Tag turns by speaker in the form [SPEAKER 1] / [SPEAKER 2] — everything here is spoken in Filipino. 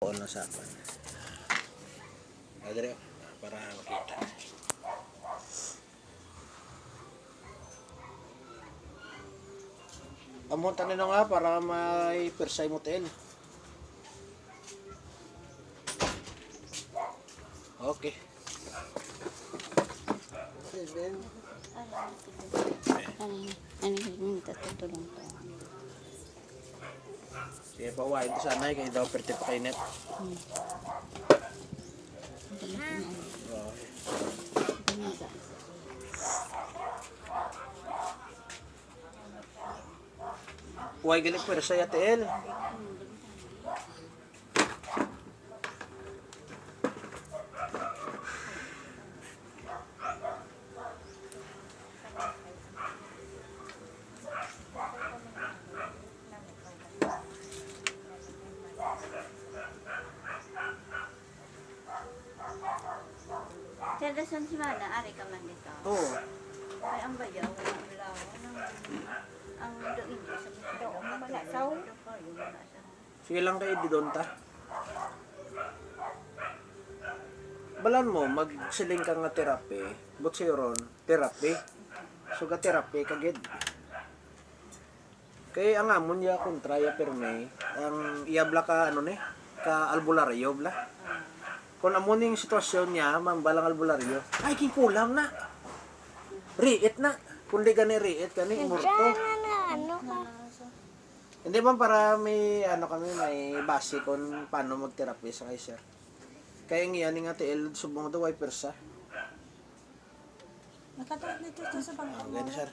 [SPEAKER 1] on na sa akin. Adre, para makita. Amon tanin nga para may persay motel. Okay.
[SPEAKER 2] Ano tutulong to.
[SPEAKER 1] Sige pa wain to sana kay daw perte pa kay net. Huwag galing persay atel.
[SPEAKER 2] Tadasan si Mana, ari ka man dito.
[SPEAKER 1] Oo.
[SPEAKER 2] Ay, ang bayaw, wala. Ang doon sa doon, malasaw.
[SPEAKER 1] Sige lang kayo di doon ta. Balan mo, magsiling ka nga therapy. But sa'yo ron, therapy. So ka therapy kagid. Kaya ang amon ya kontra ya perme, ang iyabla ka ano ni, ka albularyo bla. Kung amuning sitwasyon niya, balang albularyo, ay king kulam na. Riit na. Kundi gani riit gani murto.
[SPEAKER 3] Ano ka?
[SPEAKER 1] Hindi ba para may ano kami may base kung paano magtherapy sa kay sir. Kaya nga ni nga TL subong do wipers sa.
[SPEAKER 4] Nakatuot nito sa bangko.
[SPEAKER 1] Gani sir.